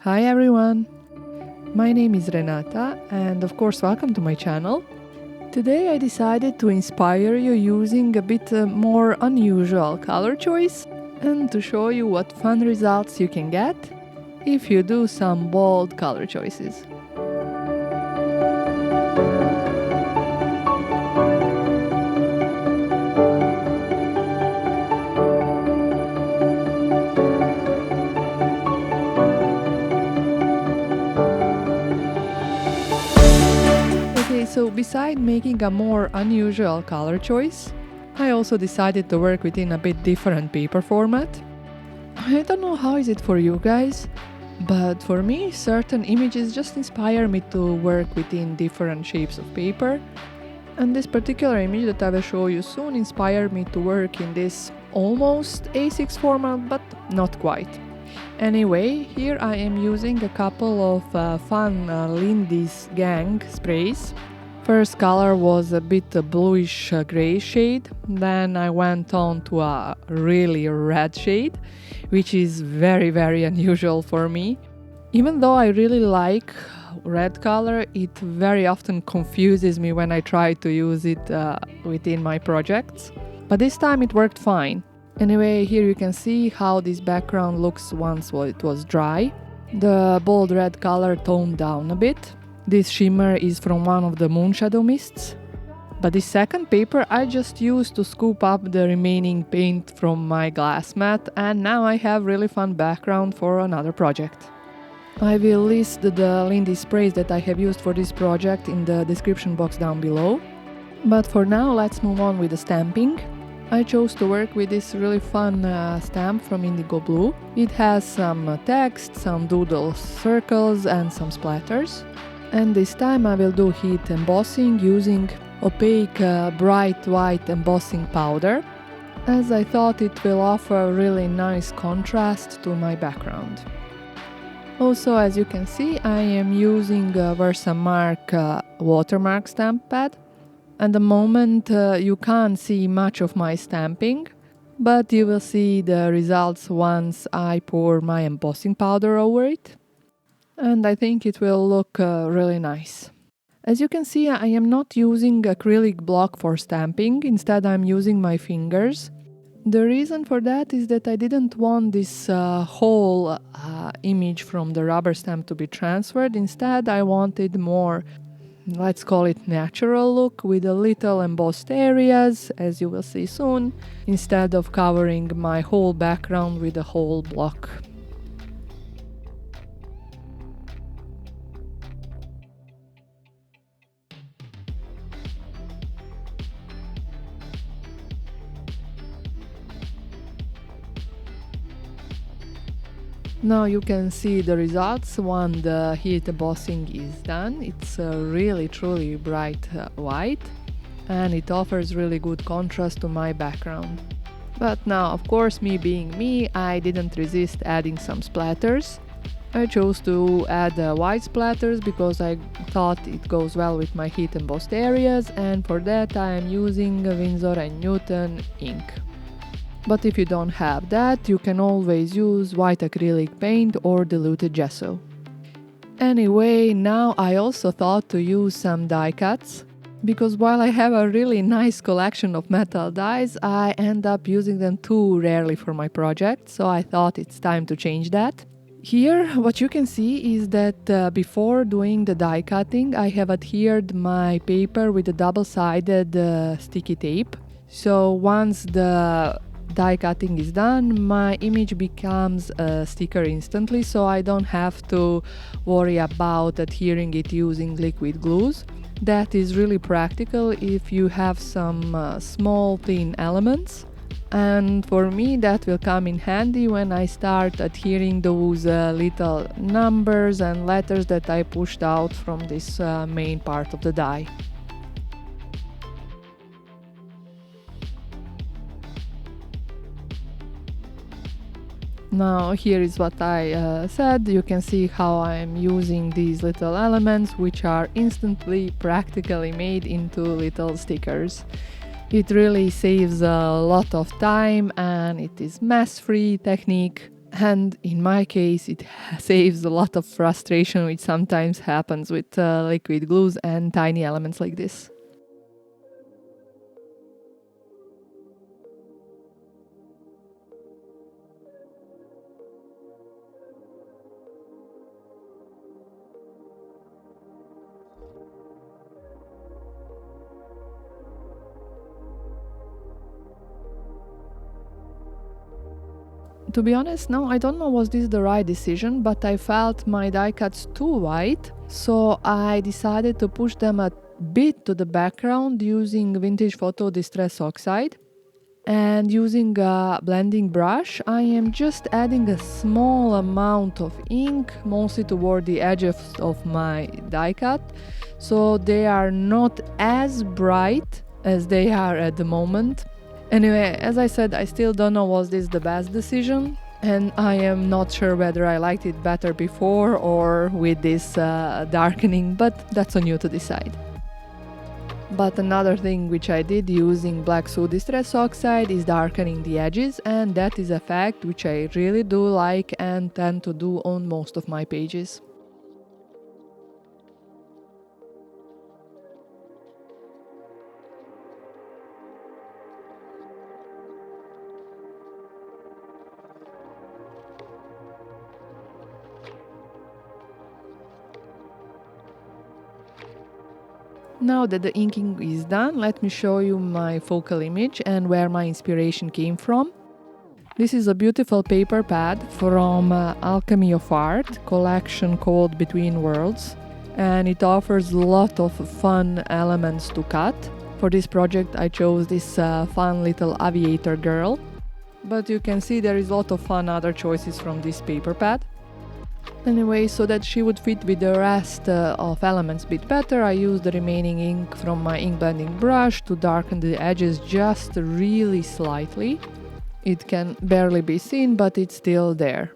Hi everyone! My name is Renata and of course welcome to my channel. Today I decided to inspire you using a bit more unusual color choice and to show you what fun results you can get if you do some bold color choices. So beside making a more unusual color choice, I also decided to work within a bit different paper format. I don't know how is it for you guys, but for me certain images just inspire me to work within different shapes of paper. And this particular image that I will show you soon inspired me to work in this almost A6 format, but not quite. Anyway, here I am using a couple of fun Lindy's Gang sprays. First color was a bit bluish grey shade, then I went on to a really red shade, which is very unusual for me. Even though I really like red color, it very often confuses me when I try to use it within my projects. But this time it worked fine. Anyway, here you can see how this background looks once it was dry. The bold red color toned down a bit. This shimmer is from one of the moonshadow mists. But this second paper I just used to scoop up the remaining paint from my glass mat, and now I have really fun background for another project. I will list the Lindy sprays that I have used for this project in the description box down below. But for now let's move on with the stamping. I chose to work with this really fun stamp from IndigoBlu. It has some text, some doodle circles and some splatters. And this time I will do heat embossing using opaque bright white embossing powder, as I thought it will offer a really nice contrast to my background. Also, as you can see, I am using a VersaMark Watermark stamp pad. At the moment you can't see much of my stamping, but you will see the results once I pour my embossing powder over it. And I think it will look really nice. As you can see, I am not using acrylic block for stamping, instead I'm using my fingers. The reason for that is that I didn't want this whole image from the rubber stamp to be transferred. Instead I wanted more, let's call it natural look, with a little embossed areas, as you will see soon, instead of covering my whole background with a whole block. Now you can see the results when the heat embossing is done. It's really truly bright white and it offers really good contrast to my background. But now, of course, me being me, I didn't resist adding some splatters. I chose to add white splatters because I thought it goes well with my heat embossed areas, and for that I am using Winsor & Newton ink. But if you don't have that, you can always use white acrylic paint or diluted gesso. Anyway, now I also thought to use some die cuts, because while I have a really nice collection of metal dies, I end up using them too rarely for my project, so I thought it's time to change that. Here, what you can see is that before doing the die cutting, I have adhered my paper with a double-sided sticky tape. So once the die cutting is done, my image becomes a sticker instantly, so I don't have to worry about adhering it using liquid glues. That is really practical if you have some small thin elements, and for me that will come in handy when I start adhering those little numbers and letters that I pushed out from this main part of the die. Now here is what I said. You can see how I am using these little elements, which are instantly practically made into little stickers. It really saves a lot of time and it is mess-free technique. And in my case, it saves a lot of frustration, which sometimes happens with liquid glues and tiny elements like this. To be honest, now I don't know was this the right decision, but I felt my die cuts too white, so I decided to push them a bit to the background using Vintage Photo Distress Oxide. And using a blending brush, I am just adding a small amount of ink, mostly toward the edges of my die cut, so they are not as bright as they are at the moment. Anyway, as I said, I still don't know was this the best decision, and I am not sure whether I liked it better before or with this darkening, but that's on you to decide. But another thing which I did using Black Soot Distress Oxide is darkening the edges, and that is a fact which I really do like and tend to do on most of my pages. Now that the inking is done, let me show you my focal image and where my inspiration came from. This is a beautiful paper pad from Alchemy of Art, collection called Between Worlds, and it offers a lot of fun elements to cut. For this project I chose this fun little aviator girl, but you can see there is a lot of fun other choices from this paper pad. Anyway, so that she would fit with the rest of elements a bit better, I used the remaining ink from my ink blending brush to darken the edges just really slightly. It can barely be seen, but it's still there.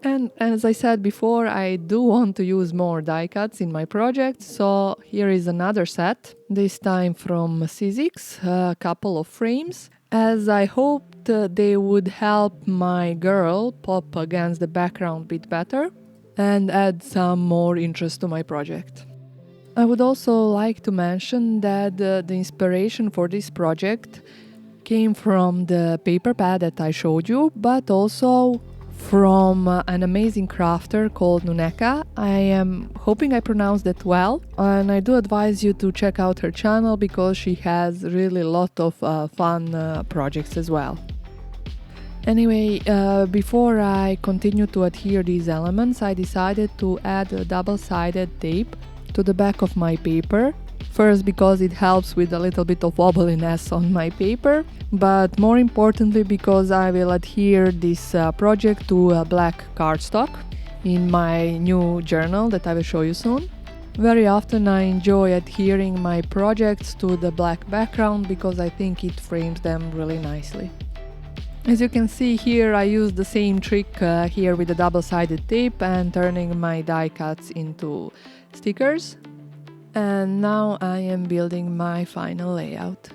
And as I said before, I do want to use more die cuts in my project, so here is another set, this time from Sizzix, a couple of frames, as I hoped they would help my girl pop against the background a bit better and add some more interest to my project. I would also like to mention that the inspiration for this project came from the paper pad that I showed you, but also from an amazing crafter called Nuneka. I am hoping I pronounced that well, and I do advise you to check out her channel because she has really a lot of fun projects as well. Anyway, before I continue to adhere these elements, I decided to add a double-sided tape to the back of my paper. First, because it helps with a little bit of wobbliness on my paper, but more importantly because I will adhere this project to a black cardstock in my new journal that I will show you soon. Very often I enjoy adhering my projects to the black background because I think it frames them really nicely. As you can see here, I used the same trick here with the double-sided tape and turning my die cuts into stickers. And now I am building my final layout.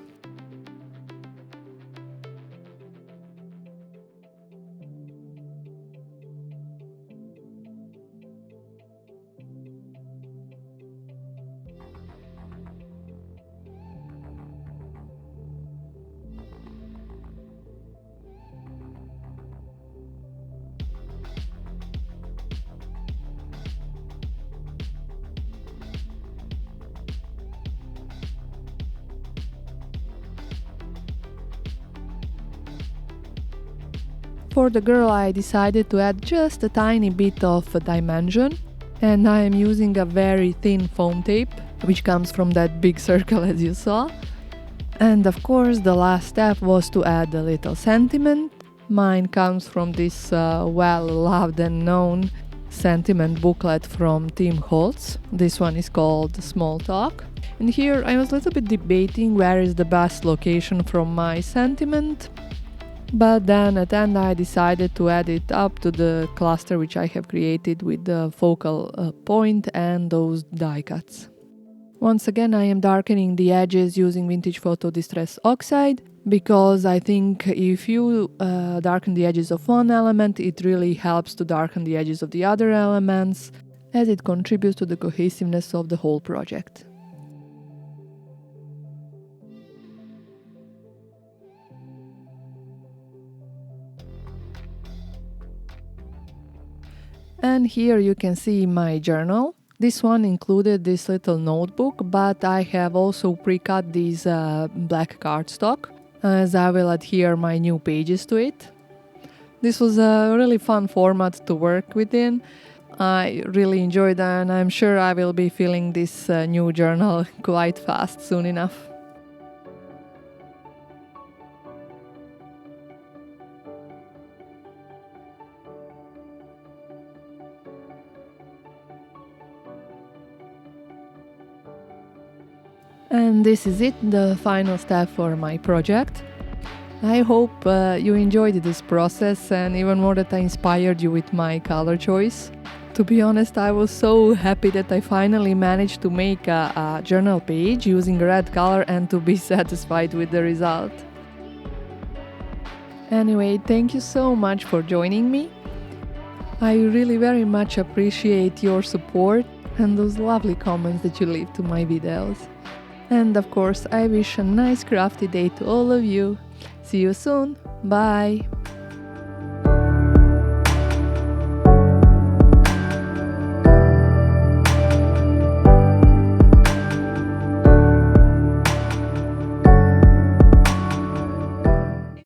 For the girl I decided to add just a tiny bit of dimension, and I am using a very thin foam tape, which comes from that big circle as you saw. And of course the last step was to add a little sentiment. Mine comes from this well-loved and known sentiment booklet from Team Holtz. This one is called Small Talk. And here I was a little bit debating where is the best location from my sentiment. But then at the end I decided to add it up to the cluster which I have created with the focal point and those die cuts. Once again, I am darkening the edges using Vintage Photo Distress Oxide, because I think if you darken the edges of one element, it really helps to darken the edges of the other elements, as it contributes to the cohesiveness of the whole project. And here you can see my journal. This one included this little notebook, but I have also pre-cut these black cardstock, as I will adhere my new pages to it. This was a really fun format to work within. I really enjoyed it, and I'm sure I will be filling this new journal quite fast soon enough. And this is it, the final step for my project. I hope you enjoyed this process, and even more that I inspired you with my color choice. To be honest, I was so happy that I finally managed to make a journal page using red color and to be satisfied with the result. Anyway, thank you so much for joining me. I really very much appreciate your support and those lovely comments that you leave to my videos. And of course, I wish a nice crafty day to all of you. See you soon. Bye!